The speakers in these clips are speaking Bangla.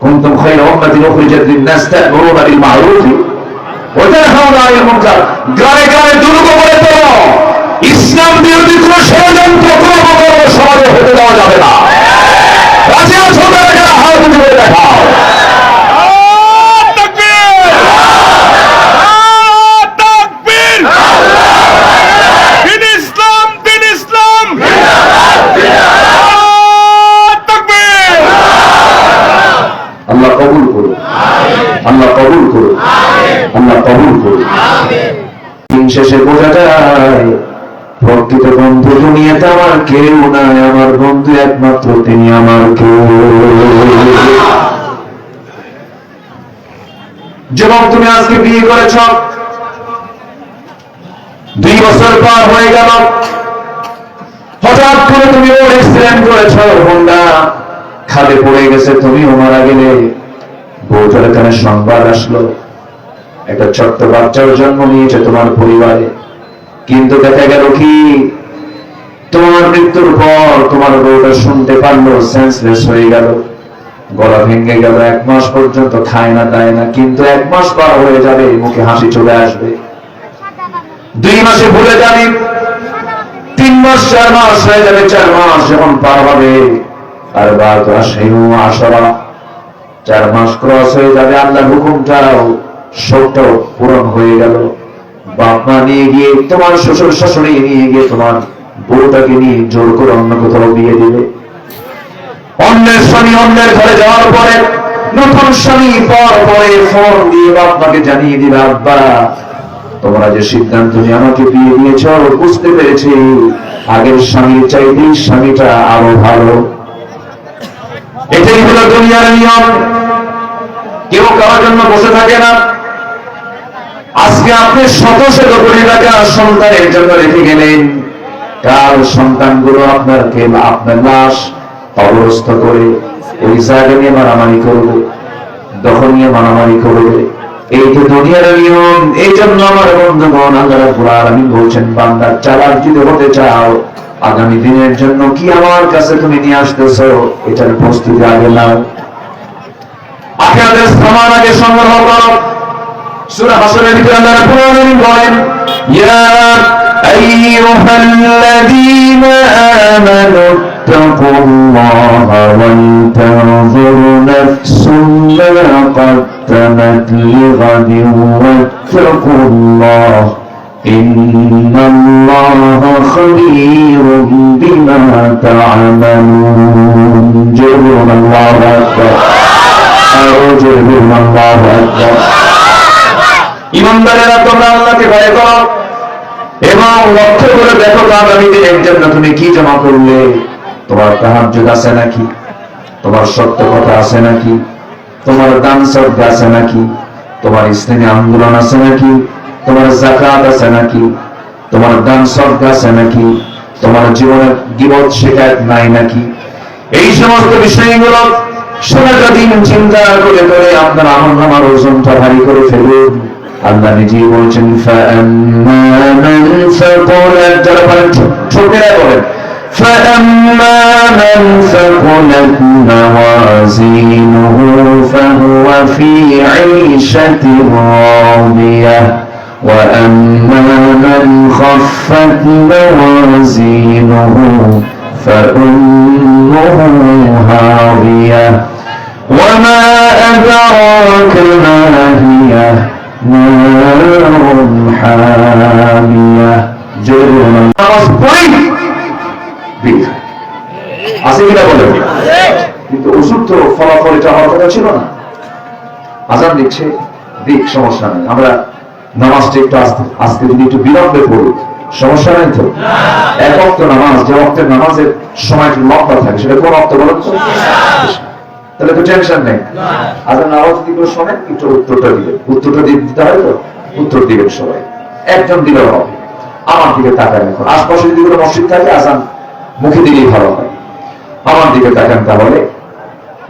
কুনতুম খায়রা উম্মাতিন উখরিজাত লিন-নাস তা'মুরুনা বিল মা'রুফ ওয়া তানহাউনা আনিল মুনকার। গায়ে গায়ে দুর্গ করে তোলো, ইসলাম বিরোধী কোন ষড়যন্ত্র কোন অপকর্ম সমাজে হতে দেওয়া যাবে না। রাজি আছো তারা হাত তুলে দেখাও। আল্লাহ কবুল করুন, আল্লাহ কবুল করুন, আল্লাহ কবুল করুন। দিন শেষে বোঝা যায় প্রকৃত বন্ধু দুনিয়াতে আমার কেউ নাই, আমার বন্ধু একমাত্র তিনি আমার কেউ। যখন তুমি আজকে বিয়ে করেছ, 2 বছর পার হয়ে গেল, হঠাৎ করে তুমি ওর অ্যাক্সিডেন্ট করেছ, হোন্ডা খাদে পড়ে গেছে, তুমিও মারা গেলে। বউটার এখানে সংবাদ আসলো একটা ছোট্ট বাচ্চার জন্ম নিয়েছে তোমার পরিবারে, কিন্তু দেখা গেল কি তোমার মৃত্যুর পর তোমার বউটা শুনতে পারলো, সেন্সলেস হয়ে গেল, গলা ভেঙে গেল। 1 মাস পর্যন্ত খায় না দায় না, কিন্তু 1 মাস পার হয়ে যাবে, মুখে হাসি চলে আসবে। 2 মাসে ভুলে যাবে, 3 মাস 4 মাস হয়ে যাবে, 4 মাস যখন পার হবে আর বাদ আসেও আসরা, 4 মাস ক্রস হয়ে যাবে, আল্লাহর হুকুমটাও সবটাও পূরণ হয়ে গেল। বাপ মা নিয়ে গিয়ে, তোমার শ্বশুর শাশুড়ি নিয়ে গিয়ে তোমার বউটাকে নিয়ে জোর করে অন্য কোথাও বিয়ে দিবে। অন্যের স্বামী অন্যের ঘরে যাওয়ার পরে নতুন স্বামী পাওয়ার পরে ফোন দিয়ে বাপ মাকে জানিয়ে দিবে, আব্বা তোমরা যে সিদ্ধান্ত নিয়ে আমাকে বিয়ে দিয়েছ, বুঝতে পেরেছি আগের স্বামীর চাইতে স্বামীটা আরো ভালো। এটাই হলো দুনিয়ার নিয়ম, কেউ কারোর জন্য বসে থাকে না। আজকে আপনি শত শত কোটি টাকা সন্তানের জন্য রেখে গেলেন, কাল সন্তানগুলো আপনাকে আপনার লাশ অবস্থ করে ওই জায়গা নিয়ে মারামারি করবে, দখল নিয়ে মারামারি করবে। এই যে দুনিয়ার নিয়ম। এই জন্য আমার বন্ধুগণ, আল্লাহ রাব্বুল আলামিন বলছেন, বান্দা চালাক যদি হতে চাও, আগামী দিনের জন্য কি আমার কাছে তুমি নিয়ে আসতেছো, এটার প্রস্তুতি আগে নাও। আখিরাতের সামান আগে সংগ্রহ করো। সূরা হাসরের ভিতরে আল্লাহ রাব্বুল আলামিন বলেন, ইয়া আইয়ুহাল্লাযীনা আমানু ইত্তাকুল্লাহা ওয়াল তানজুর নাফসুম মা قدمت لغد واتقوا الله إن الله خبير بما تعملون جل الله أكبر أعوذ بالله الله أكبر ইমানদারেরা তোমরা আল্লাহকে ভয় করো এবং লক্ষ্য করে দেখো আগামী দিনের জন্য তুমি কি জমা করলে। তোমার তাহাজ্জুদ আছে নাকি, তোমার সত্য কথা আছে নাকি, তোমার দান সদকা আছে নাকি, তোমার ইসলামী আন্দোলন আছে নাকি, তোমার যাকাত আছে নাকি, তোমার দান সদকা আছে নাকি, তোমার জীবনে গীবত শিকায়ত নাই নাকি। এই সমস্ত বিষয়গুলো সারাটা দিন চিন্তা করে করে আপনার আমলনামার ওজনটা ভারী করে ফেলুন। আল্লাহ নিজেই বলছেন, ফাআম্মা মান সাকুলাত, যারা বলেন ছোটরা বলেন, فأما من ثقلت موازينه فهو في عيشة راضية وأما من خفت موازينه فأمه هاوية وما أدراك ما هي نار حامية আছে কিনা বলেন, কিন্তু ওষুধ তো ফলাফল এটা হওয়ার কথা ছিল না। আজান দিচ্ছে, দিক, সমস্যা নেই। আমরা নামাজটা একটু আজকে যদি একটু বিলম্বে পড়ি সমস্যা নেই তো। এক ওয়াক্ত নামাজ, যে ওয়াক্তের নামাজের সময় একটু লম্বা থাকে, সেটা কোন ওয়াক্ত বলেন তো? তাহলে তো টেনশন নেই। আজান নামাজ দিকে শোনেন, একটু উত্তরটা দিবেন, উত্তরটা দিতে হয় তো, উত্তর দিবেন সবাই, একজন দিলেও হবে। আমার দিকে তাকান, এখন আশপাশে যদি কোনো মসজিদ থাকে আজান মুখে দিলেই ভালো হয়। আমার দিকে তাকান,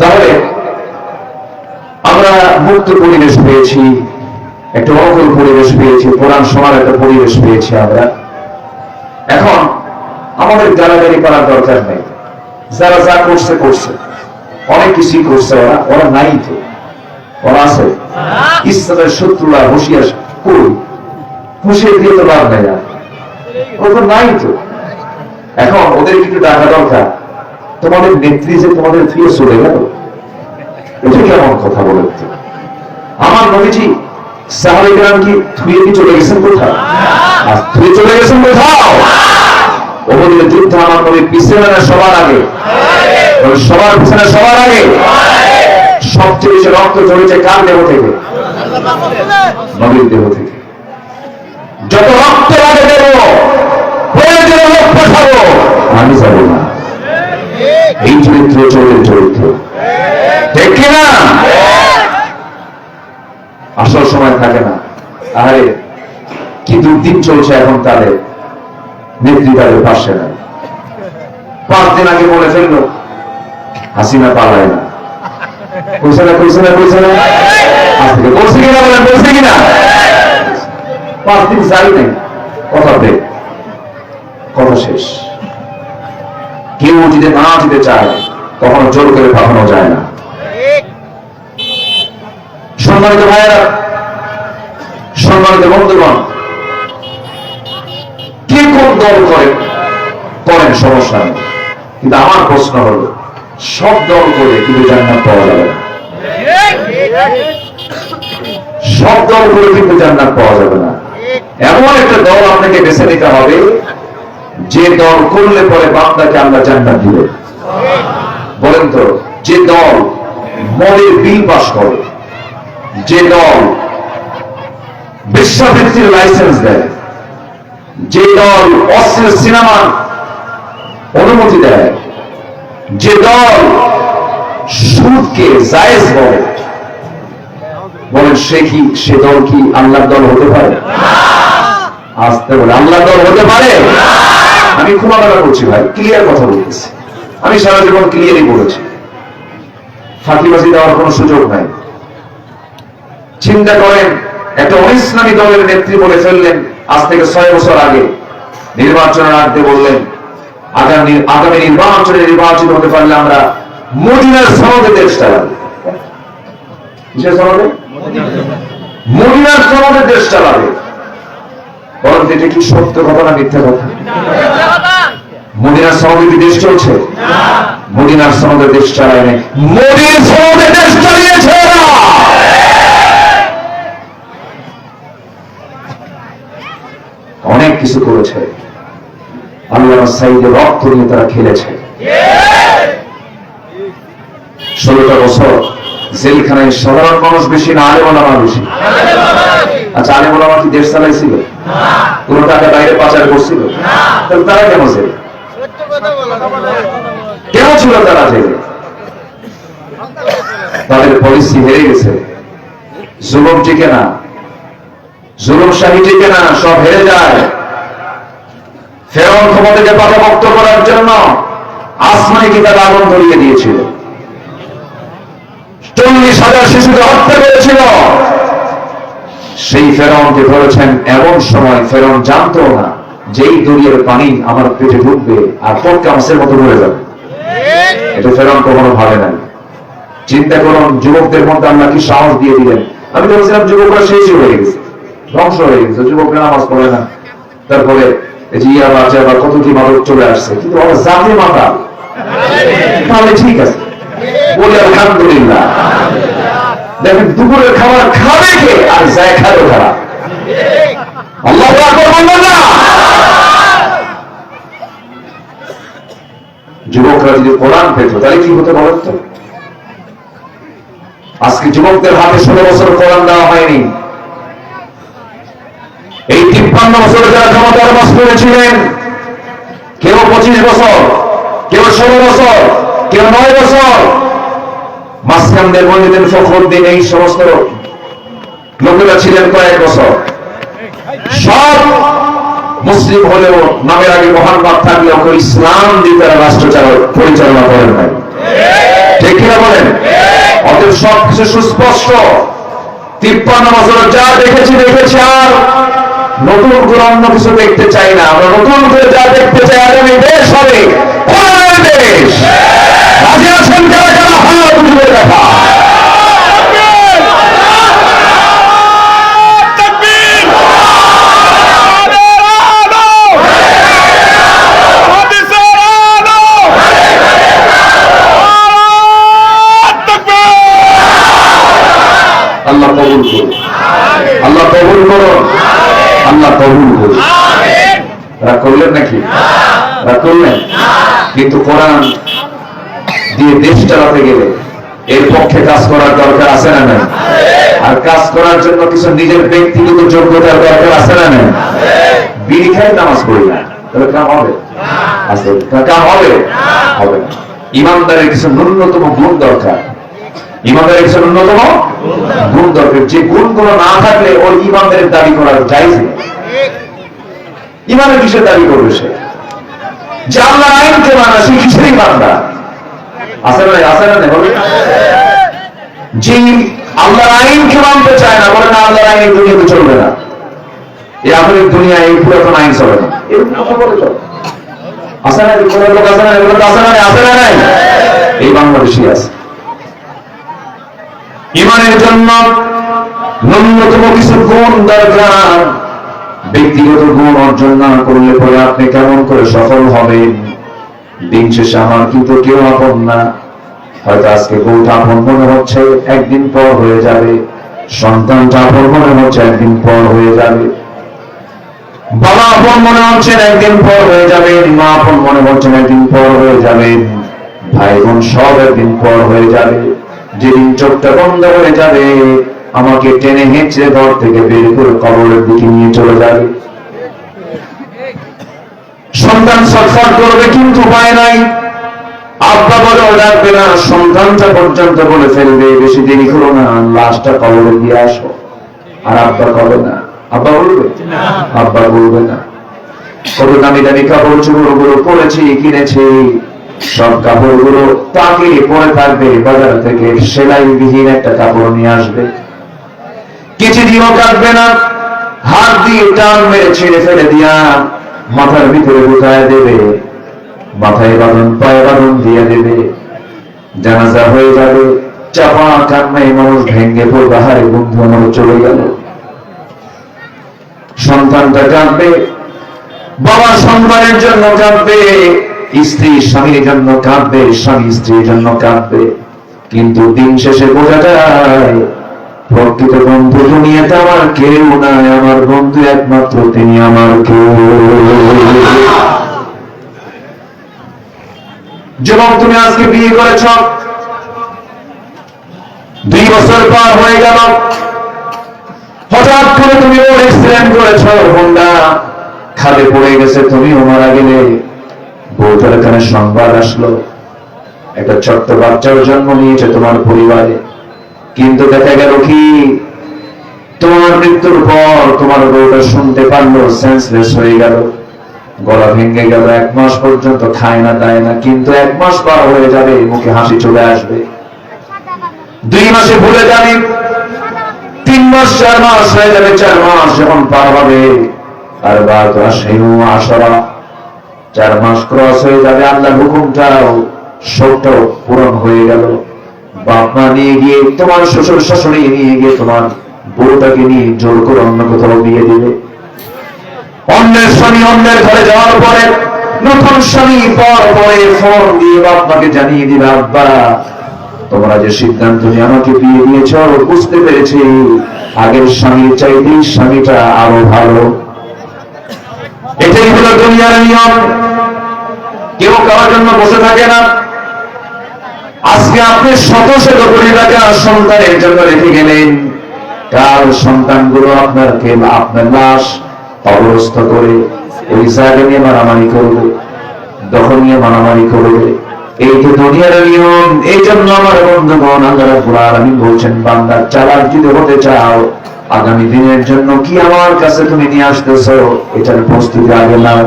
তাহলে আমরা মুক্ত পরিবেশ পেয়েছি, একটা অকল পরিবেশ পেয়েছি, কোরআন শোনার একটা পরিবেশ পেয়েছি আমরা। এখন আমাদের গালাগালি করার দরকার নেই, যারা যা করছে করছে, অনেক কিছুই করছে, ওরা ওরা নাই তো, ওরা আছে ইসলামের শত্রুরা হুঁশিয়ার কই হুঁশিয়ে দিয়ে তো লাভ নাই, ওরা তো নাই তো। এখন ওদের একটু ডাকা দরকার, তোমাদের নেত্রী যে তোমাদের ফিরে চলে গেল, এটা কেমন কথা বলেন তো? আমার নবীজি সাহাবায়ে কেরাম কি ধুয়ে কি চলে গেছেন কোথাও? আর ধুয়ে চলে গেছেন কোথাও? ওদের যুদ্ধ আমার নবী পিছনে না সবার আগে? সবার পিছনে সবার আগে। সবচেয়ে বেশি রক্ত ঝরেছে কার দেহ থেকে? নবীর দেহ থেকে। যত রক্ত লাগে দেব, প্রয়োজনে লোক পাঠাবো, আমি যাবো না। এই চরিত্র চোরের চরিত্র, ঠিক কিনা? আসল সময় থাকে না। আরে কি দুর্দিন চলছে এখন তাদের, নেত্রী তাদের পাশে নাই। 5 দিন আগে বলে ফেললো হাসিনা পালায় না, কইছে না কইছে না কইছে না, আজকে বলছে কিনা বলেন, বলছে কিনা? 5 দিন যাই নাই, কথা ব্রেক, কথা শেষ। কেউ যদি না যেতে চায় তখন জোর করে পাঠানো যায় না। সম্মানিত ভাইয়েরা, সম্মানিত বন্ধুগণ, কে কোন দল করেন সমস্যা নেই, কিন্তু আমার প্রশ্ন হলো সব দল করে কিন্তু জান্নাত পাওয়া যাবে না। সব দল করে কিন্তু জান্নাত পাওয়া যাবে না। এমন একটা দল আপনাকে বেছে নিতে হবে যে দল করলে পরে বান্দাকে আল্লাহ জান্নাত দিবে। বলেন তো, যে দল মদের বিল পাস করে, যে দল বেশ্যাবৃত্তির লাইসেন্স দেয়, যে দল অশ্লীল সিনেমার অনুমতি দেয়, যে দল সুদকে জায়েজ বলে, বলেন সে দল কি আল্লাহর দল হতে পারে? আসতে বলে আল্লাহর দল হতে পারে? আমি খোলামেলা করছি ভাই, ক্লিয়ার কথা বলতেছি। আমি সারা জীবন ক্লিয়ারই বলেছি, ফাঁকিবাজি দেওয়ার কোন সুযোগ নাই। চিন্তা করেন, একটা অনিসলামী দলের নেত্রী বলে ফেললেন আজ থেকে 6 বছর আগে, নির্বাচনের আগে বললেন আগামী নির্বাচনে নির্বাচিত হতে পারলে আমরা মদিনার সনদে দেশ চালাবো। কিসের সনদে? মদিনার সনদে দেশ চালাবে। বলেন এটা কি সত্য ঘটনা মিথ্যা কথা? মদিনার সনদে কি দেশ চলছে? মদিনার সনদে দেশ চালায় নাই, মোদির সনদে দেশ চালিয়েছে ওরা। অনেক কিছু করেছে, আল্লাহ সাইদের রক্ত নিয়ে তারা খেলেছে। 16টা বছর জেলখানায় সাধারণ মানুষ বেশি না আলেম ওলামা বেশি? আচ্ছা, আলেম ওলামা কি দেশ চালাইছিল? কোন টাকা বাইরে পাচার করছিল? তাহলে তারা কেন জেলে? কেন ছিল তারা জেলে? তাদের পলিসি হেরে গেছে। জুলুম টিকে না, জুলুম শাহী টিকে না, সব হেরে যায়। ফেরাউন ক্ষমতাকে পাকাপোক্ত করার জন্য আসমানি কিতাব আগুন ধরিয়ে দিয়েছিল, 40,000 শিশুকে হত্যা করেছিল। সেই ফেরাউনকে ধরেছেন এমন সময় ফেরাউন জানতো না যে এই দরিয়ার পানি আমার পেটে ঢুকবে আর কোন কামসের মতো মরে যাবে। এটা ফেরাউন কখনো ভাবে নাই। চিন্তা করুন, যুবকদের মধ্যে আল্লাহ কি সাহস দিয়ে দিলেন। আমি তো বলছিলাম যুবকরা শেষ হয়ে গেছে, ধ্বংস হয়ে গেছে, যুবকরা নামাজ পড়ে না, তারপরে ইয়া বাচ্চা বা কত কি মাদক চলে আসছে, কিন্তু আমার জাতি মাতা তাহলে ঠিক আছে বলে আলহামদুলিল্লাহ। দেখেন দুপুরের খাবার খাবে কে আর যায় খাবে খারাপ। আল্লাহু আকবার বলবেন না? যুবকরা যদি কোরআন পেত তাহলে কি হতে বলেন তো? আজকে যুবকদের হাতে 16 বছর কোরআন দেওয়া হয়নি। এই 53 বছরে যারা ক্ষমতার বাস করেছিলেন, কেউ 25 বছর, কেউ 16 বছর, কেউ 9 বছর, মাসকানদের মহিউদ্দিন ফখরুদ্দিন, এই সমস্ত লোকেরা ছিলেন কয়েক বছর। সব মুসলিম হলেও নামের আগে মোহাম্মদ থাকলেও কেউ ইসলাম দিয়ে তারা রাষ্ট্র পরিচালনা করেন নাই, ঠিক কিনা বলেন? অতএব সবকিছু সুস্পষ্ট। 53 বছর যা দেখেছি আর নতুন করে অন্য কিছু দেখতে চাই না। আমরা নতুন করে যা দেখতে চাই, আগামী দেশ হবে কোরআনের দেশ। রাজি আছেন কারা কারা? হাত তুলে দেখা। আল্লাহ কবুল করুন, আল্লাহ কবুল করুন, আল্লাহ কবুল করুন। রাগ করলেন নাকি? রাগ করলেন? কিন্তু কোরআন দিয়ে দেশ চালাতে গেলে এর পক্ষে কাজ করার দরকার আছে না নাই? আর কাজ করার জন্য কিছু নিজের ব্যক্তিগত যোগ্যতার দরকার আছে না নাই? বিড়ি খাই নামাজ পড়ি না, তাহলে কাম হবে? আছে, কাম হবে? হবে না। ইমানদারের কিছু ন্যূনতম গুণ দরকার। ইমানদারের কিছু ন্যূনতম গুণ দরকার, যে গুণগুলো না থাকলে ওর ইমানদারের দাবি করার জায়েজ নেই। ইমানের কিসের দাবি করবে সে? যে আল্লাহর আইনকে মানা, সে কিসেরই বান্দা? আছে না? আছে না? বলে যে আল্লাহর আইনকে মানতে চায় না, বলে না আল্লাহর আইন এই দুনিয়াতে চলবে না, এই আধুনিক দুনিয়া এই পুরাতন আইন চলে না, এরকম কথা বলে তো আছে না? কোনো লোক আছে না? এগুলো তো আছে না? আছে না? নাই? এই বাংলাদেশি আছে। ইমানের জন্য ন্যূনতম কিছু গুণ দরকার। ব্যক্তিগত গুণ অর্জন না করলে পরে আপনি কেমন করে সফল হবেন? দিন শেষে আমার কিন্তু কেউ আপন না। হয়তো আজকে বউটা আপন মনে হচ্ছে, একদিন পর হয়ে যাবে। সন্তানটা আপন মনে হচ্ছে, একদিন পর হয়ে যাবে। বাবা আপন মনে হচ্ছেন, একদিন পর হয়ে যাবে। মা আপন মনে হচ্ছেন, একদিন পর হয়ে যাবে। ভাই বোন সব একদিন পর হয়ে যাবে। যেদিন চোখটা বন্ধ হয়ে যাবে, আমাকে টেনে হেঁচড়ে ঘর থেকে বের করে কবরের দিকে নিয়ে চলে যাবে। সন্তান ছটফট করবে, কিন্তু উপায় নাই। আব্বা বলেও ডাকবে না, সন্তানটা পর্যন্ত বলে ফেলবে বেশি দেরি করো না, লাশটা কবরে দিয়ে আসো। আর আব্বা কবে না? আব্বা বলবে? আব্বা বলবে না। কত দামি দামি কাপড় চোপড় গুলো পরেছি, কিনেছি, সব কাপড় গুলো তাকে পরে থাকবে। বাজার থেকে সেলাই বিহীন একটা কাপড় নিয়ে আসবে, কিছু দিনও কাটবে না, হাত দিয়ে টান মেরে ছেড়ে ফেলে দিয়া মাথার ভিতরে ঢুকায় দেবে, মাথায় বাঁধন পায়ে বাঁধন দিয়ে দেবে। জানাজা হয়ে যাবে, চাপা কান্নায় মানুষ ভেঙ্গে পড়বে, হারে বন্ধু আমার চলে গেল। সন্তানটা কাঁদবে, বাবা সন্তানের জন্য কাঁদবে, স্ত্রী স্বামীর জন্য কাঁদবে, স্বামী স্ত্রীর জন্য কাঁদবে। কিন্তু দিন শেষে বোঝা যায় প্রকৃত বন্ধু দুনিয়াতে আমার কেউ নাই, আমার বন্ধু একমাত্র তিনি আমার কেউ। যুবক, তুমি আজকে বিয়ে করেছ, 2 বছর পার হয়ে গেল, হঠাৎ করে তুমি রোড অ্যাক্সিডেন্ট করেছ, হোন্ডা খালে পড়ে গেছে, তুমিও মারা গেলে। বউটার এখানে সংবাদ আসলো, একটা ছোট্ট বাচ্চার জন্ম নিয়েছে তোমার পরিবারে। কিন্তু দেখা গেল কি, তোমার মৃত্যুর পর তোমার বউটা শুনতে পারলো, সেন্সলেস হয়ে গেল, গলা ভেঙে গেল। 1 মাস পর্যন্ত খায় না, দায় না। কিন্তু 1 মাস পার হয়ে যাবে, মুখে হাসি চলে আসবে। 2 মাসে ভুলে যাবে, 3 মাস 4 মাস হয়ে যাবে। 4 মাস যখন পার হবে, আর বাদ আসেও আসরা, 4 মাস ক্রস হয়ে যাবে, আল্লাহর হুকুমটাও সবটাও পূরণ হয়ে গেল। বাপ মা নিয়ে গিয়ে, তোমার শ্বশুর শাশুড়ি নিয়ে গিয়ে তোমার বউটাকে নিয়ে জোর করে অন্য কোথাও বিয়ে দিবে। অন্যের স্বামী অন্যের ঘরে যাওয়ার পরে নতুন স্বামী পর পরে ফোন দিয়ে বাপ মাকে জানিয়ে দিবে, আব্বা তোমরা যে সিদ্ধান্ত নিয়ে আমাকে বিয়ে দিয়েছ, বুঝতে পেরেছি আগের স্বামীর চাইতে স্বামীটা আরো ভালো। এটাই হলো দুনিয়ার নিয়ম। কেউ কারোর জন্য বসে থাকে না। আজকে আপনি শত শত কোটি টাকা সন্তানের জন্য রেখে গেলেন, কাল সন্তানগুলো আপনাকে আপনার লাশ অবস্থ করে ওই জায়গা নিয়ে মারামারি করবে, দখল নিয়ে মারামারি করবে। এই তো দুনিয়ার নিয়ম। এই জন্য আমার বন্ধুগণ, আল্লাহ রাব্বুল আলামিন বলছেন, বান্দা চালাক যদি হতে চাও, আগামী দিনের জন্য কি আমার কাছে তুমি নিয়ে আসতেছো, এটার প্রস্তুতি আগে নাও।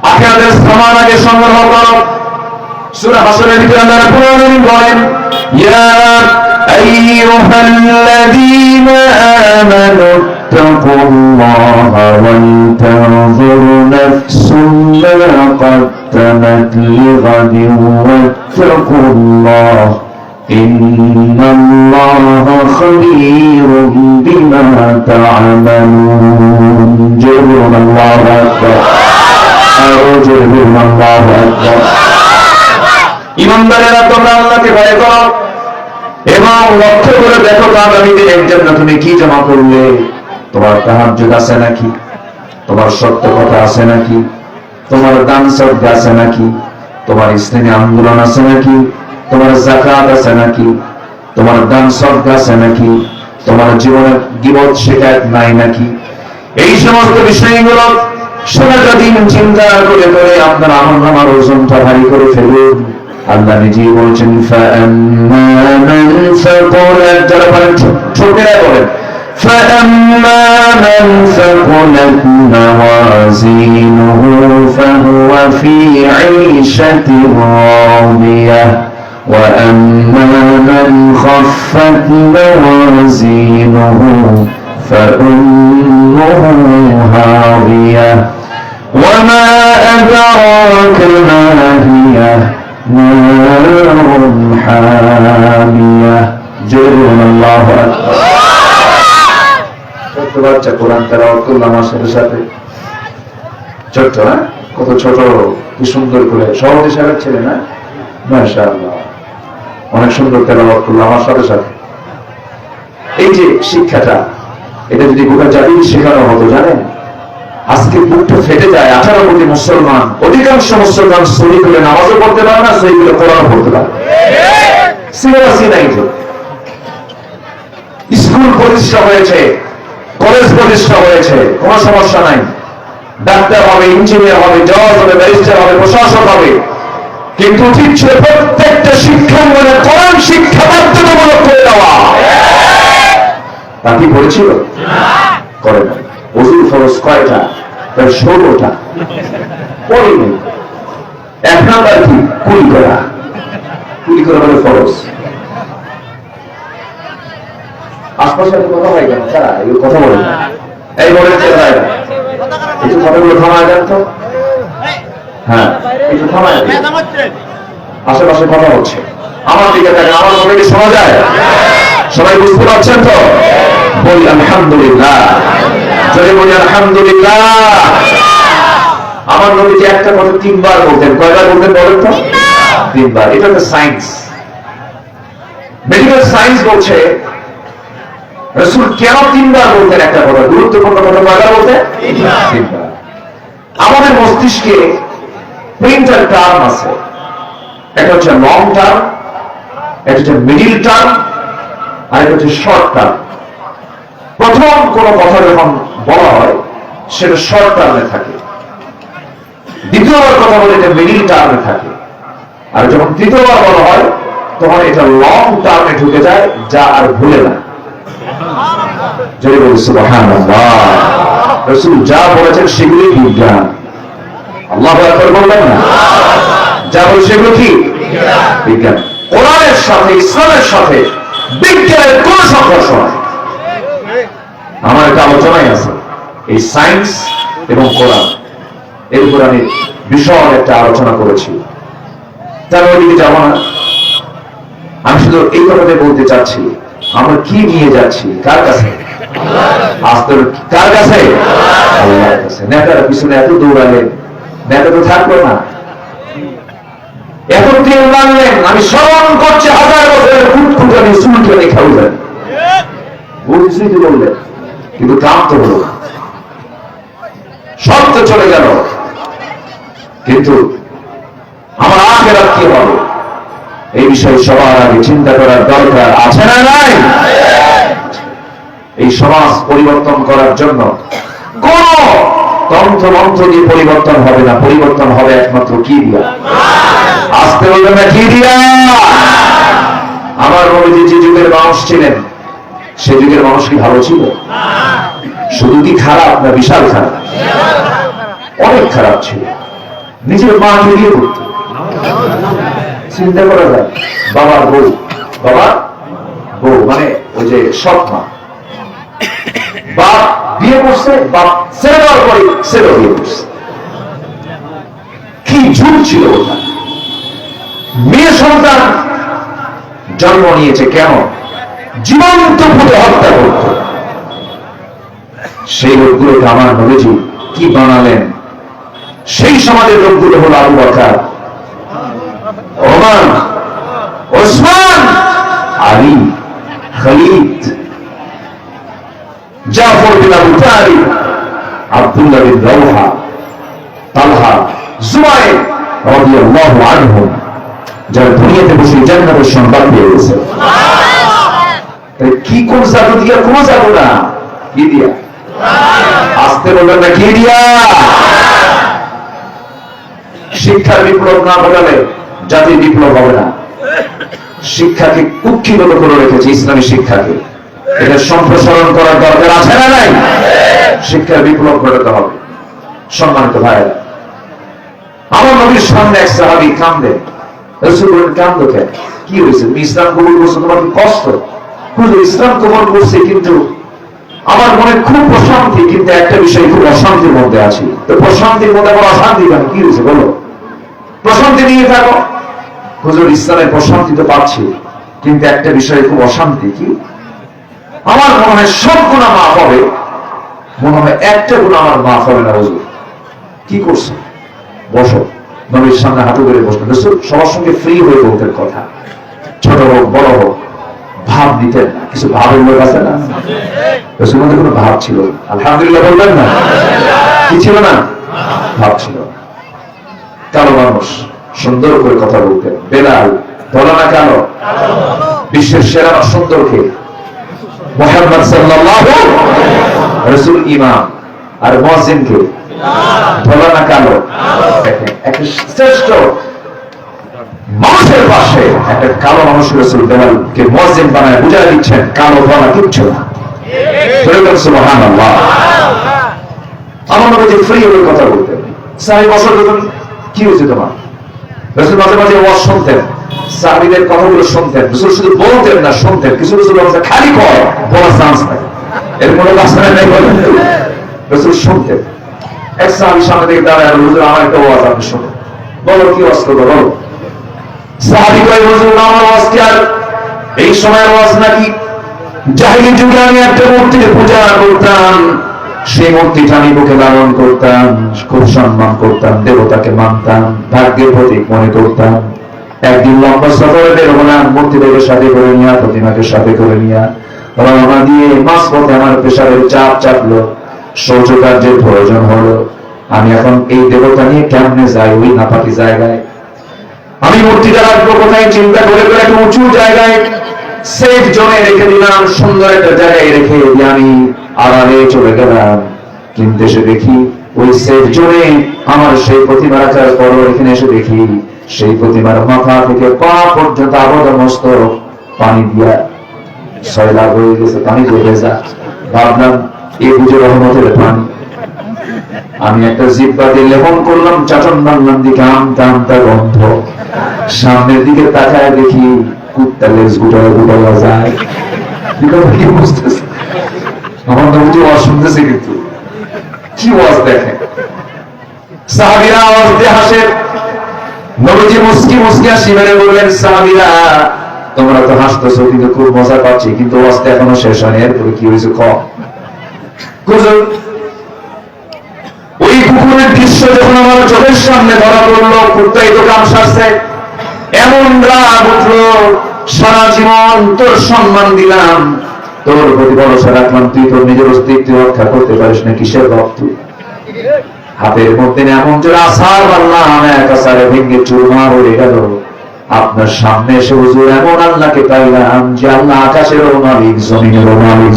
আখিরাতের সামান আগে সংগ্রহ করো। সূরা হাসরের ভিতরে আল্লাহ রাব্বুল আলামিন বলেন, ইয়া আইয়ুহাল্লাযীনা আমানু ইত্তাকুল্লাহা ওয়াল তানজুর নাফসুম মা قدمت لغد واتقوا الله إن الله خبير بما تعملون جبرنا الله أكبر جبرنا الله أكبر ইমানদারেরা তোমরা আল্লাহকে ভয় করো এবং লক্ষ্য করে দেখো আগামী দিনের জন্য তুমি কি জমা করলে। তোমার তাহাজ্জুদ আছে নাকি, তোমার সত্য কথা আছে নাকি, তোমার দান সদকা আছে নাকি, তোমার ইসলামী আন্দোলন আছে নাকি, তোমার যাকাত আছে নাকি, তোমার দান সদকা আছে নাকি, তোমার জীবনে গীবত শিকায়ত নাই নাকি। এই সমস্ত বিষয়গুলো সারাটা দিন চিন্তা করে করে আপনার আমলনামার ওজনটা ভারী করে ফেলুন। আল্লাহ নিজেই বলছেন ফাআম্মা মান সাকুলাত, যারা বলেন ছোটরা বলেন ফাআম্মা মান সাকুলাত মাওয়াজিনুহু ফাহুয়া ফি ঈশাতিন রাদিয়াহ ওয়া আম্মা মান খাফফাত মাওয়াজিনুহু فأمه هاوية وما أدراك ما هي نار حامية جبرنا الله أكبر ছোট্ট বাচ্চা কোরআন তেলাওয়াত করলো আমার সাথে সাথে। ছোট্ট কত ছোট, কি সুন্দর করে সহজে সারা ছেলে না, মাশাআল্লাহ অনেক সুন্দর তেলাওয়াত করলো আমার সাথে সাথে। এই যে শিক্ষাটা, এটা যদি গোটা জাতি শেখানো হতো, জানেন আজকে বুকটা ফেটে যায়। 18 কোটি মুসলমান, অধিকাংশ মুসলমান সহি করে নামাজও পড়তে পারে না, সহি করে কোরআনও পড়তে পারে। সিলেবাসই নাই তো। স্কুল প্রতিষ্ঠা হয়েছে, কলেজ প্রতিষ্ঠা হয়েছে, কোনো সমস্যা নাই। ডাক্তার হবে, ইঞ্জিনিয়ার হবে, জজ হবে, ব্যারিস্টার হবে, প্রশাসক হবে, কিন্তু ঠিক ছিল প্রত্যেকটা শিক্ষাঙ্গনে কোরআন শিক্ষা বাধ্যতামূলক করে দেওয়া। তা কি করেছিল? করে না। ওযুর ফরজ কয়টা? তার 16টা পড়েনি। এক নাম্বার কি? কুলি করা। কুলি করা হলো ফরজ। আশপাশে কথা হয় কেন? তারা এই কথা বলে না, এই বলে একটু কথাগুলো থামায় দেন তো। হ্যাঁ একটু থামায়। আশেপাশে কথা হচ্ছে, আমার দিকে দেখেন, আমার কথা কি শোনা যায়? সবাই বুঝতে পারছেন তো? বলি আলহামদুলিল্লাহ, যদি বলি আলহামদুলিল্লাহ। আমার নবীজি একটা কথা 3 বার বলতেন। কয়বার বলতেন বলেন তো? 3 বার। এটা একটা সায়েন্স, মেডিকেল সায়েন্স বলছে রাসূল কেন 3 বার বলতেন একটা কথা, গুরুত্বপূর্ণ কথা কয়বার বলতেন? 3 বার। আমাদের মস্তিষ্কে 3টা টার্ম আছে। একটা হচ্ছে লং টার্ম, একটা হচ্ছে মিডিল টার্ম, আর একটা হচ্ছে শর্ট টার্ম। প্রথম কোন কথা যখন বলা হয় সেটা শর্ট টার্মে থাকে, দ্বিতীয়বার কথা বলে এটা মিডিল টার্মে থাকে, আর যখন তৃতীয়বার বলা হয় তখন এটা লং টার্মে ঢুকে যায়, যা আর ভুলে না। যদি বলি সুবহানাল্লাহ, রাসূল যা বলেছেন সেগুলি বিজ্ঞান। আল্লাহু আকবার বলবেন না? যা বলে সেগুলো কি বিজ্ঞান। কোরআনের সাথে ইসলামের সাথে বিজ্ঞানের কোন সংঘর্ষ নাই। আমার একটা আলোচনায় আছে এই সায়েন্স এবং কোরআন, এর উপর আমি বিশাল একটা আলোচনা করেছি। তার ওইদিকে যাবো না, আমি শুধু এই কথাতে বলতে চাচ্ছি আমরা কি নিয়ে যাচ্ছি, কার কাছে? আস্তে কার কাছে? আল্লাহর কাছে। নেতারা পিছনে এত দৌড়ালেন, নেতা তো থাকলো না। এত তেল মানলেন, আমি স্মরণ করছি 1000 বছরের কুটকুটানি সুলটানি খাউলেন, বুঝছি তো বললেন, কিন্তু কাম তো হলো না, সব তো চলে গেল। কিন্তু আমার আখিরাত কি হবে এই বিষয়ে সবার আগে চিন্তা করার দরকার আছে না নাই? এই সমাজ পরিবর্তন করার জন্য কোন তন্ত্র মন্ত্র দিয়ে পরিবর্তন হবে না, পরিবর্তন হবে একমাত্র কি দিয়া? আসতে বলবে না কি দিয়া? আমার নবীজি যে যুগের মানুষ ছিলেন সে যুগের মানুষ কি ভালো ছিল? শুধু কি খারাপ না বিশাল খারাপ? অনেক খারাপ ছিল। নিজের মাকে দিয়ে করত। চিন্তা করা যায়, বাবার বউ, বাবার বউ মানে ওই যে সৎ মা, বাপ বিয়ে করছে, বাপ ছেড়ে দেওয়ার পরে ছেড়ে বিয়ে করছে, কি যুগ ছিল ওটা। মেয়ে সন্তান জন্ম নিয়েছে কেন? জীবন্ত পুড়ে হত্যা করত। সেই লোকগুলোকে আমার নবীজি কি বানালেন? সেই সমাজের লোকগুলো হলো আবু বকর, ওমর, ওসমান, আলী, খালিদ, জাফর বিন আবু তালিব, আব্দুল্লাহ বিন রাওহা, তালহা, জুবাইর রাদিয়াল্লাহু আনহুম, যারা দুনিয়াতে বসে জান্নাতের সংবাদ পেয়ে গেছে। কি কোন জাদু দিয়া? কোন জাদু না, কি দিয়া? আসতে বলবেন না, কি দিয়া? শিক্ষার বিপ্লব না ঘটালে জাতির বিপ্লব হবে না। শিক্ষাকে কুক্ষিগত করে রেখেছে, ইসলামী শিক্ষাকে। এটা সম্প্রসারণ করার দরকার আছে না নাই? শিক্ষার বিপ্লব ঘটাতে হবে। সম্মানিত ভাইয়েরা, আমার নবীর সামনে এক সাহাবী কান্দে। রাসূল বলেন, কান্দো কেন? কি হয়েছে? তুমি ইসলাম কবুল করছো, তোমার কি কষ্ট? হুজুর, ইসলাম কবুল করছি, কিন্তু আমার মনে খুব প্রশান্তি, কিন্তু একটা বিষয় খুব অশান্তির মধ্যে আছি। তো প্রশান্তির মধ্যে আবার অশান্তি কেন? কি হয়েছে বলো? প্রশান্তি নিয়ে থাকো। হুজুর, ইসলামের প্রশান্তি তো পাচ্ছি, কিন্তু একটা বিষয়ে খুব অশান্তি। কি? আমার মনে হয় সব গুনাহ মাফ হবে, মনে হয় একটা গুনাহ আমার মাফ হবে না। হুজুর, কি করছো? বসো। নবীর সামনে হাঁটু করে বসলেন। রাসূল সবার সঙ্গে ফ্রি হয়ে বলতেন কথা, ছোট হোক বড় হোক, ভাব দিতেন না। কিছু ভাবের লোক আছে না? রাসূলের মধ্যে কোনো ভাব ছিল? আলহামদুলিল্লাহ বলবেন না? কি ছিল না? ভাব ছিল। কালো মানুষ, সুন্দর করে কথা বলতেন। বেলাল, বলো না কালো? বিশ্বের সেরা সুন্দর কে? মুহাম্মদ সাল্লাল্লাহু আলাইহি ওয়াসাল্লাম। রাসূল ইমাম, আর মুয়াজ্জিন কে? বলো না কালো? একটা শ্রেষ্ঠ মানুষের পাশে একটা কালো মানুষ রাসূল বেলালকে মুয়াজ্জিন বানায় বুঝায় দিচ্ছেন, কালো বলা কিচ্ছু না। সুবহানাল্লাহ। আমার নবী ফ্রি হয়ে কথা বলতেন। সাহাবী বছর যখন, কি হয়েছে তোমার? রাসূল মাঝে মাঝে ওয়াজ শুনতেন, সাহাবীদের কথাগুলো শুনতেন। রাসূল শুধু বলতেন না, শুনতেন। কিছু কিছু লোক খালি কয়, বলার চান্স নাই, এর কোনো রাস্তা নাই বলেন। রাসূল শুনতেন। এক সাহাবী সামনে থেকে দাঁড়ায়, হুজুর আমার একটা ওয়াজ আপনি শুনুন। বলো, কি ওয়াজ করবো বলো? সাহাবী কয়, হুজুর আমার ওয়াজ কি আর এই সময়ের ওয়াজ নাকি? জাহিলি যুগে আমি একটা মূর্তির পূজা করতাম, সেই মূর্তিটা আমি মুখে ধারণ করতাম, খুব সম্মান করতাম, দেবতাকে মানতাম, ভাগ্যের প্রতীক মনে করতাম। একদিন লম্বা সফরে বের হলাম, মূর্তিটাকে সাথে করে নিয়ে, প্রতিমাকে সাথে করে নিয়ে রওনা দিয়ে মাঝপথে আমার প্রেসারের চাপ চাপলো, শৌচ কার্যের প্রয়োজন হলো। আমি এখন এই দেবতা নিয়ে কেমনে যাই ওই নাপাকি জায়গায়? আমি মূর্তিটা রাখবো কোথায় চিন্তা করে করে একটা উঁচু জায়গায় সেফ জোনে রেখে দিলাম, সুন্দর একটা জায়গায় রেখে দিয়ে আমি আড়ালে চলে গেলাম। কিন্তু এসে দেখি ওই সেফ জোনে আমার সেই প্রতিমা রাখার পর এখানে এসে দেখি সেই প্রতিমার মাথা থেকে পা পর্যন্ত আবদ্ধ মস্তক পানি দিয়া সয়লাভ হয়ে গেছে, পানি দিয়ে ভেজা। ভাবলাম এ বুঝে রহমতের পানি। আমি একটা জিহ্বা দিয়ে লেপন করলাম, চাটন মারলাম, দিকে আমতা আমতা গন্ধ। সামনের দিকে তাকায় দেখি কুত্তা লেজ গুটায় গুটাইয়া যায়। কি বুঝতেছে? আমার নবীজি ওয়াজ শুনতেছে, কিন্তু কি ওয়াজ দেখেন। সাহাবীরা আওয়াজ দিয়ে হাসে। নবীজি মুস্কি মুস্কি হাসি মেরে বললেন, সাহাবীরা তোমরা তো হাসতেছো, কিন্তু খুব মজা পাচ্ছি, কিন্তু ওয়াজটা এখনো শেষ হয়নি। এরপরে কি হয়েছে ক? ওই কুকুরের দৃশ্য যখন আমার চোখের সামনে ধরা পড়লো, কুত্তাই তো কাম সারছে, এমন রাগ উঠলো, সারা জীবন তোর সম্মান দিলাম, তোর প্রতি ভরসা রাখলাম, তুই তোর নিজের অস্তিত্ব রক্ষা করতে পারিস না, কিসের রক্ত? হাতের মধ্যে এমন জোর আসার পারলাম, এক আসারে ভেঙে চুরমার হয়ে গেল। আপনার সামনে এসে হুজুর এমন আল্লাহকে পাইলাম যে আল্লাহ আকাশেরও মালিক, জমিনেরও মালিক।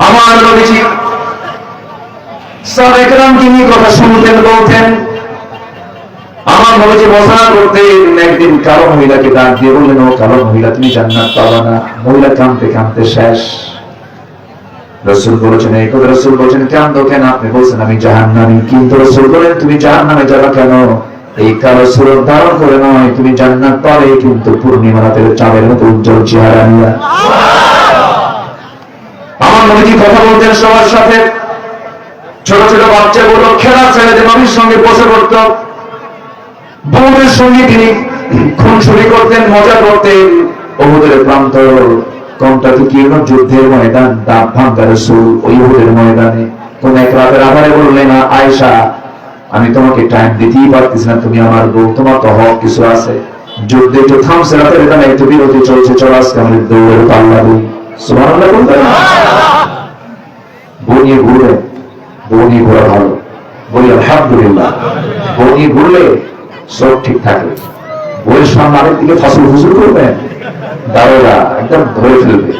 আমার নবীজি সাহাবায়ে কেরাম তিনি কথা শুনতেন, বলতেন। আমার নবীজি বর্ণনা করতেন, একদিন কালো মহিলাকে ডাক দিয়ে বললেন, ও কালো মহিলা, তুমি জান্নাত পাবা না। মহিলা কাঁদতে কাঁদতে শেষ। রাসূল বলেছেন, এই কথা রাসূল বলেছেন, কাঁদো কেন? আপনি বলছেন আমি জাহান্নামী। কিন্তু রাসূল বলেন, তুমি জাহান্নামে যাবে কেন? এই কালো সুরত ধারণ করে নয়, তুমি জান্নাত পাবে, কিন্তু পূর্ণিমা রাতের চাঁদের মতো উজ্জ্বল চেহারা নিয়ে। আমার নবীজি কথা বলতেন সবার সাথে। ছোট ছোট বাচ্চাগুলো খেলা ছেড়ে যে নবীর সঙ্গে বসে পড়ত, বউদের সঙ্গে তিনি খুনসুরি করতেন, মজা করতেন। উহুদের প্রান্ত কোনটা কি যুদ্ধের ময়দান, দাঁত ভাঙ্গা রাসূল ওই উহুদের ময়দানে কোন এক রাতের আধারে বললেন, আয়েশা আমি তোমাকে টাইম দিতেই পারতেছি না, তুমি আমার বউ, তোমার তো হক কিছু আছে, যুদ্ধে একটু থামছে, রাতের এখানে একটু বিরতি চলছে, চল আজকে আমাদের দৌড়ের পাল্লা দিই। সুবহানাল্লাহ বলতেন। বউ নিয়ে ঘুরলেন, বউ নিয়ে ঘোরা ভালো, বলি আলহামদুলিল্লাহ। বউ নিয়ে ঘুরলে সব ঠিক থাকবে। বইয়ের সামনে আরেক দিকে ফসল ফুসল করবেন, দারোগা একদম ধরে ফেলবে।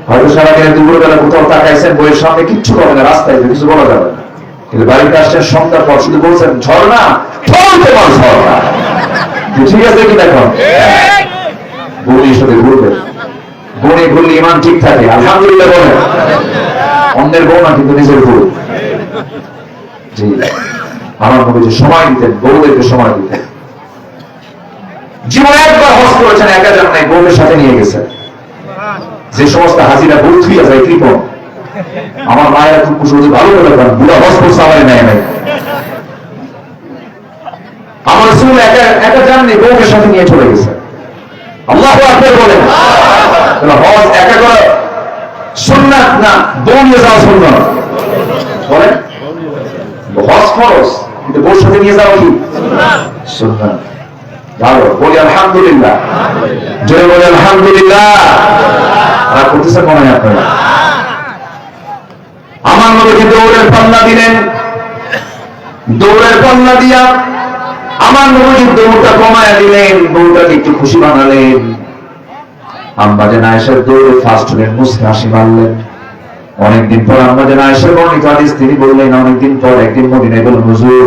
হয়তো সারাদিনে দুপুরবেলা কোথাও তাকাইছেন, বইয়ের সামনে কিচ্ছু করবে না, রাস্তায় কিছু বলা যাবে না, কিন্তু বাড়িতে আসছেন সন্ধ্যার পর শুধু বলছেন ঝর্ণা তোমার ঝর্ণা, ঠিক আছে কি? দেখো বউনির সাথে ঘুরবেন, বউনি ঘুরলে ইমান ঠিক থাকে, আলহামদুলিল্লাহ বলেন। অন্যের বউ না, কিন্তু নিজের বউ। জি, আমার মনে যে সময় দিতেন, বউদেরকে সময় দিতেন। জীবনে একবার হজ করেছেন, একা যান নাই, বউদের সাথে নিয়ে গেছেন। যে সমস্ত হাজিরা বউ থুইয়া যায় কৃপণ, আমার মায়েরা খুব কুশল ভালো করে পান, বুড়া হজ করছে আমার নেয় নাই। আমার রাসূল একা যাননি, বউকে সাথে নিয়ে চলে গেছে। আল্লাহু আকবার বলেন। হজ একা করা সুন্নাত না, বউ নিয়ে যাওয়া সুন্নাত বলেন। হজ ফরজ, কিন্তু বউর সাথে নিয়ে যাওয়া কি সুন্নাত? ভালো, বলি আলহামদুলিল্লাহ, জয় বলি আলহামদুলিল্লাহ। আর করতেছেন মনে হয় আপনারা? আমার নবীকে দৌড়ের পাল্লা দিলেন, দৌড়ের পাল্লা দিয়া আমার নবী দৌড়টা কমায়া দিলেন, বউটাকে একটু খুশি বানালেন। আম্মাজান আয়েশার দৌড়ে ফার্স্ট হলেন, মুস্কি হাসি মারলেন। অনেকদিন পর আম্মাজান আয়েশার বর্ণিত হাদিস তিনি বললেন, অনেকদিন পর একদিন মদিনায় বললেন, হুজুর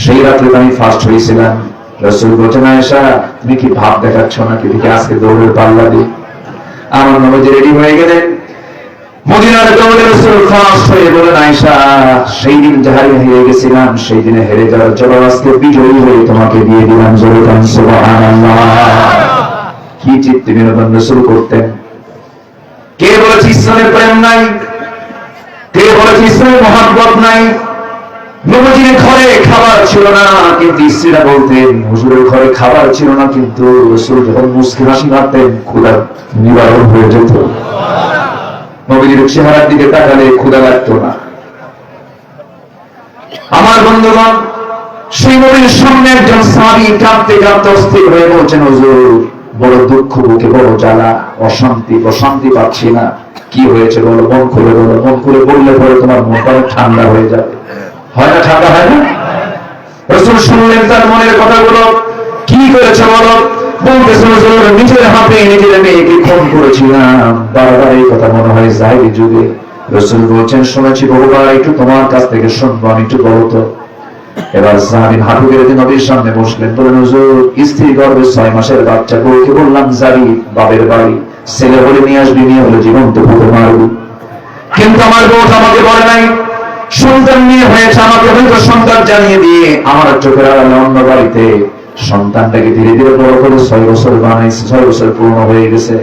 সেই রাতে আমি ফার্স্ট হয়েছিলাম। রাসূল বলেন, আয়েশা তুমি কি ভাব দেখাচ্ছ নাকি, দেখি আজকে দৌড়ের পাল্লা দিই। আমার নবী রেডি হয়ে গেলেন, মদিনার দৌড়ে রাসূল ফার্স্ট হয়ে বলেন, আয়েশা সেই দিন যাহারে হেরে গেছিলাম, সেই দিনে হেরে যাওয়ার জন্য আজকে বিজয়ী হয়ে তোমাকে দিয়ে দিলাম। জোরে বলেন সুবহানাল্লাহ। কি চিত্ত বিনোদন রাসূল করতেন। কে বলেছে ইসলামের প্রেম নাই, কে বলেছে ইসলামের মহব্বত নাই? নবীজির ঘরে খাবার ছিল না, কিন্তু স্ত্রীরা বলতেন হুজুরের ঘরে খাবার ছিল না, কিন্তু রাসূল যখন মুস্কি হাসি মারতেন ক্ষুধা নিবারণ হয়ে যেত। নবীজির চেহারার দিকে তাকালে ক্ষুধা লাগতো না। আমার বন্ধুগণ, সেই নবীর সামনে একজন সাহাবী কাঁদতে কাঁদতে অস্থির হয়ে বলছেন, হুজুর বড় দুঃখ, বুকে বড় জ্বালা, অশান্তি, প্রশান্তি পাচ্ছি না, কি হয়েছে বলো, মন খুলে বলো। মন খুলে বললে পরে তোমার মনটা ঠান্ডা হয়ে যাবে। হয় না? ঠান্ডা হয় না? রাসূল শুনলেন তার মনের কথাগুলো, কি করেছে বলো? বলতেছে, হুজুর নিজের হাতে নিজের মেয়েকে খুন করেছিলাম। বারবার এই কথা মনে হয় জাহিলি যুগে। রাসূল বলছেন, শুনেছি বহুবার, একটু তোমার কাছ থেকে শুনবো, আমি একটু বলো তো। এবার সাহাবী হাঁটু গেড়ে নবীর সামনে বসলেন, বলেন, হুজুর স্ত্রী গর্ভে 6 মাসের বাচ্চা, বউকে বললাম যাবি বাবের বাড়ি, ছেলে হলে নিয়ে আসবি, নিয়ে হলে জীবন্ত পুঁতে মারবি, কিন্তু আমার বউ আমাকে বলে নাই সন্তান নিয়ে হয়েছে, আমাকে হয়তো সন্তান জানিয়ে দিয়ে আমার চোখের আড়ালে অন্য বাড়িতে সন্তানটাকে ধীরে ধীরে বড় করে 6 বছর বানাইছে, 6 বছর পূর্ণ হয়ে গেছে।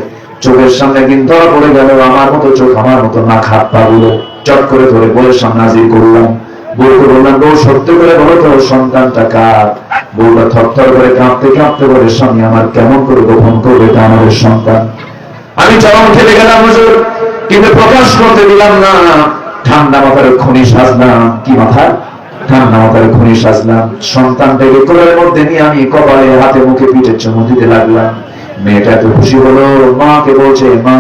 চোখের সামনে একদিন ধরা পড়ে গেল, আমার মতো চোখ, আমার মতো নাক হাত পা গুলো চট করে ধরে বউয়ের সামনে হাজির করলাম। বউকে বললাম, বউ সত্য করে বলো তো সন্তানটা কার? বউটা থরথর করে কাঁপতে কাঁপতে বলে, স্বামী আমার কেমন করে গোপন করবে, এটা আমাদের সন্তান। আমি চরম খেলে গেলাম হুজুর, কিন্তু প্রকাশ করতে দিলাম না। ঠান্ডা মাথার খনি সাজলাম। কি মাথা? ঠান্ডা মাথার খনি সাজলাম। সন্তানটাকে কোলের মধ্যে নিয়ে আমি কপালে, হাতে, মুখে, পিঠে চুমু দিতে লাগলাম। মেয়েটা এত খুশি হলো, মাকে বলছে, মা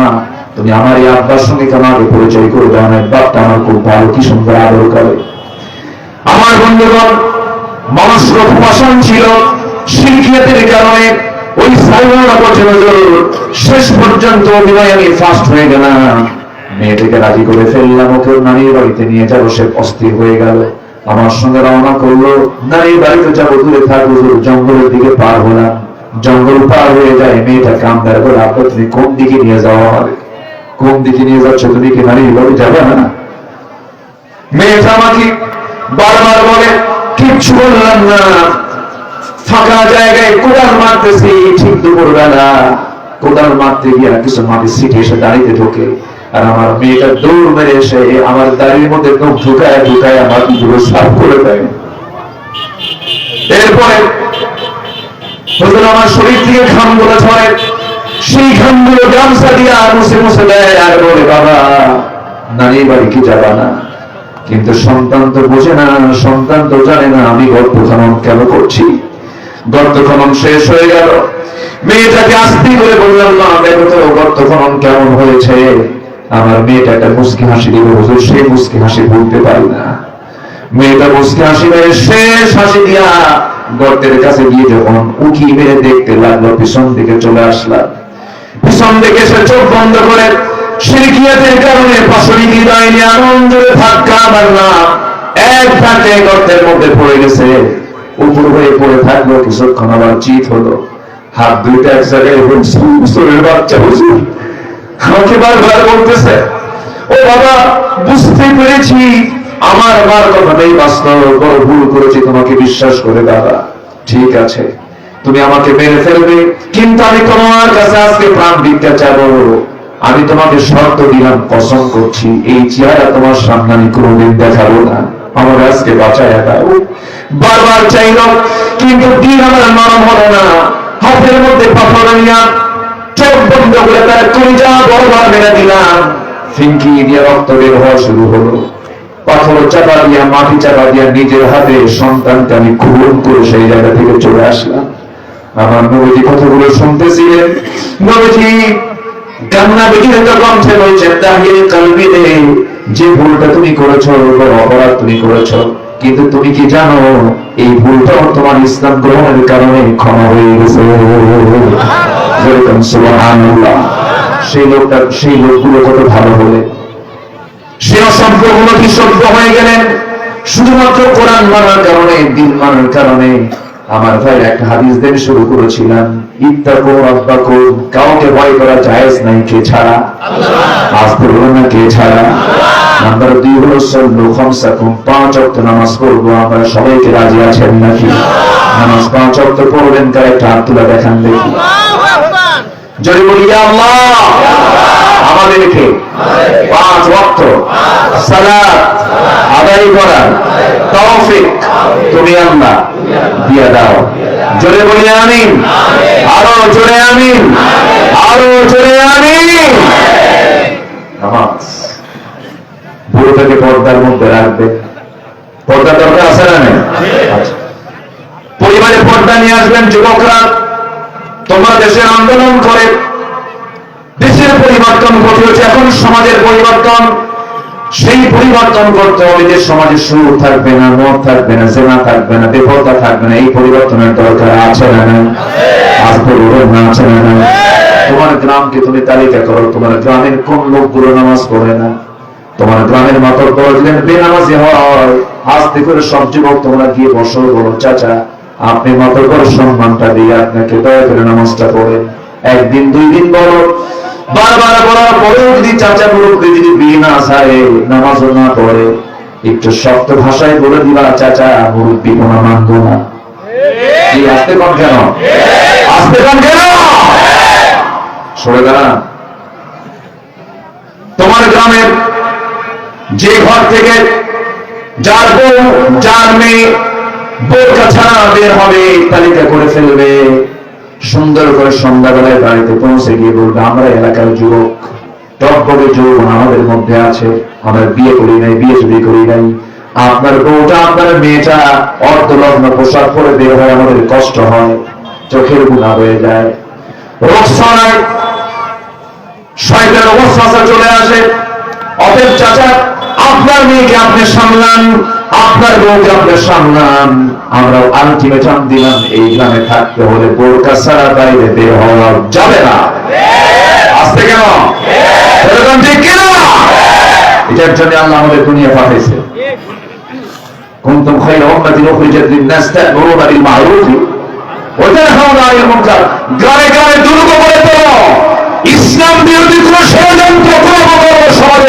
তুমি আমার এই আব্বার সঙ্গে আমাকে পরিচয় করে দাও না, বাপটা আমার খুব ভালো, কি সুন্দর আদর করে। আমার বন্ধুগণ, মানুষ প্রথম ছিল শিরকিয়াতের কারণে ওই সাইওয়ালা পর্যন্ত শেষ পর্যন্ত অভিনয় আমি ফার্স্ট হয়ে গেলাম। মেয়েটাকে রাজি করে ফেললাম, ওকে নানির বাড়িতে নিয়ে যাবো, সে অস্থির হয়ে গেল। আমার সঙ্গে রওনা করলো, নানির বাড়িতে যাবো, দূরে থাক হুজুর। জঙ্গলের দিকে পার হলাম, জঙ্গল পার হয়ে যায়, মেয়েটা কান্দার করে, আব্বা তুমি কোন দিকে নিয়ে যাও আমাকে, কোন দিকে নিয়ে যাচ্ছ, তুমি কি নানির বাড়ি যাবে না? মেয়েটা আমাকে বারবার বলে, কিচ্ছু বললাম না। ফাঁকা জায়গায় কোদাল মারতেছি, ঠিক দুপুর বেলা কোদাল মারতে গিয়ে কিছু মাটির সিটে এসে দাঁড়িয়ে ঢোকে। আর আমার মেয়েটা দৌড় মেরে এসে আমার দাড়ির মধ্যে নখ ঢুকায় ঢুকায় আমার গুলো সাফ করে দেয়। এরপরে হুজুর আমার শরীর থেকে ঘামগুলো ঝরে, সেই ঘামগুলো গামছা দিয়ে মুছে মুছে দেয় আর বলে, বাবা নানি বাড়ি কি যাবা না? কিন্তু সন্তান তো বোঝে না, সন্তান তো জানে না আমি গর্ত খনন কেন করছি। গর্ত খনন শেষ হয়ে গেল, মেয়েটাকে আস্তে করে বললাম, না দেখো তো গর্ত খনন কেমন হয়েছে। আমার মেয়েটা একটা মুচকি হাসি দিল, হুজুর সেই মুচকি হাসি ভুলতে পারি না। মেয়েটা মুচকি হাসি মেরে শেষ হাসি দিয়া গর্তের কাছে গিয়ে যখন উকি মেরে দেখতে লাগলো, পিছন দিকে চলে আসলাম। পিছন দিকে সে চোখ বন্ধ করে শিরকিয়াতের কারণে পাশরি হৃদয় নিয়ে আনন্দে ধাক্কা মারলাম, এক ধাক্কে গর্তের মধ্যে পড়ে গেছে। উপর হয়ে পড়ে থাকলো, কিছুক্ষণ আবার চিৎ হলো, হাত দুইটা এক জায়গায় শরীর বাচ্চা হুজুর আমাকে বারবার বলতেছে, ও বাবা বুঝতে পেরেছি আমার মার কথাটাই বাস্তব, বড় ভুল করেছি তোমাকে বিশ্বাস করে। বাবা ঠিক আছে, তুমি আমাকে মেরে ফেলবে, কিন্তু আমি তোমার কাছে আজকে প্রাণ ভিক্ষা চাবো। আমি তোমাকে শর্ত দিলাম, কসম করছি এই চেহারা তোমার সামনে আমি কোনোদিন দেখাবো না, আমার আজকে বাঁচায় দাও। বারবার চাইল, কিন্তু দিন আমার নরম হলো না। হাতের মধ্যে পাথর নিলাম, চোখ বন্ধ করে তার কলিজা বরাবর মেরে দিলাম, ফিঙ্কি দিয়ে রক্ত বের হওয়া শুরু হলো। পাথর চাপা দিয়া, মাটি চাপা দিয়া নিজের হাতে সন্তানকে আমি খুন করে সেই জায়গা থেকে চলে আসলাম। আমার নবীজি কথাগুলো শুনতেছিলেন, নবীজি কান্না বিগিত কণ্ঠে বলছেন, তাহিয়ে কালবিতে যে ভুলটা তুমি করেছো, বড় অপরাধ তুমি করেছো, কিন্তু তুমি কি জানো এই ভুলটাও তোমার ইসলাম গ্রহণের কারণে ক্ষমা হয়ে গেছে। সুবহানাল্লাহ। সেই লোকগুলো কত ভালো হলে, সে অসম্পূর্ণ বিশুদ্ধ হয়ে গেলেন শুধুমাত্র কোরআন মানার কারণে, দিন মানার কারণে। আমার ভাই একটা হাদিস দিয়ে শুরু করেছিলাম, ইত্তাকু রাব্বাকুম, কাউকে ভয় করা জায়েজ নাই কে ছাড়া? আজ বলুন না কে ছাড়া? নাম্বার 2 হলো সাল্লু খামসাকুম, 5 ওয়াক্ত নামাজ পড়বো। আমরা সবাইকে রাজি আছেন নাকি? নামাজ 5 ওয়াক্ত পড়বেন, কার একটা হাত তুলে দেখান দেখি। যদি বলি আল্লাহ আমাদেরকে 5 ওয়াক্ত সালাত আদায় করার তৌফিক তুমি আল্লাহ দিয়ে দাও। জোরে বলি আমিন, আরো জোরে আমিন, আরো জোরে আমিন। নামাজ বুড়োটাকে পর্দার মধ্যে রাখবে, পর্দা দরকার আছে না নেই? পরিবারে পর্দা নিয়ে আসবেন। যুবকরা তোমরা দেশে আন্দোলন করে দেশের পরিবর্তন ঘটেছে, এখন সমাজের পরিবর্তন। সেই পরিবর্তন করতে হবে যে সমাজে সুর থাকবে না, মদ থাকবে না, জেনা থাকবে না, বেপরদা থাকবে না। এই পরিবর্তনের দরকার আছে না নাই? আজ বলবেন না আছে না নাই? তোমার গ্রামকে তুমি তালিকা করো, তোমার গ্রামের কোন লোকগুলো নামাজ পড়ে না। তোমার গ্রামের মাতর দিলেন বেনামাজি হয়, আজ থেকে সব যুবক তোমরা গিয়ে বসো, বলো চাচা আপনি মাতর সম্মানটা দিয়ে আপনাকে দয়া করে নামাজটা পড়েন। একদিন 2 দিন বলো, বারবার বলার পরেও যদি চাচা মুরব্বী যদি বিয়ে না ছাড়ে, নামাজও না পড়ে, একটু শক্ত ভাষায় বলে দিবা, চাচা মুরব্বী কোনো মানবো না। কি আসতে কম কেন? আসতে কম কেন? সরে দাঁড়ান। তোমার গ্রামের যে ঘর থেকে যার বউ যার মেয়ে বোরকা ছাড়া বের হবে, তালিকা করে ফেলবে, সুন্দর করে সন্ধ্যাবেলায় বাড়িতে পৌঁছে গিয়ে বলবে, আমরা এলাকার যুবক, টকবগে যৌবন আমাদের মধ্যে আছে, আমরা বিয়ে করি নাই, বিয়ে চুরি করি নাই। আপনার বউটা আপনার মেয়েটা অর্ধলগ্ন পোশাক পরে বের হয়, আমাদের কষ্ট হয়, চোখের গুণা হয়ে যায়, রোগ ছড়ায়, শয়তানের অবস্থা চলে আসে। অতএব চাচা আপনার মেয়েকে আপনি সামলান, আপনার বউকে আপনি সামলান। আমরা আলটিমেটাম দিলাম, এই গ্রামে থাকতে হলে বোরকা ছাড়া বাইরে বের হওয়া যাবে না। আসতে কেন? এরকম ঠিক কিনা? এটার জন্য আল্লাহ আমাদের দুনিয়া পাঠাইছে। কুনতুম খায়রা উম্মাতিন উখরিজাত লিন-নাস তা'মুরুনা বিল মা'রুফ ওয়া তানহাউনা আনিল মুনকার। গ্রামে গ্রামে দুর্গ করে তোলো, ইসলাম বিরোধী কোন ষড়যন্ত্র, কোন অপকর্ম সমাজে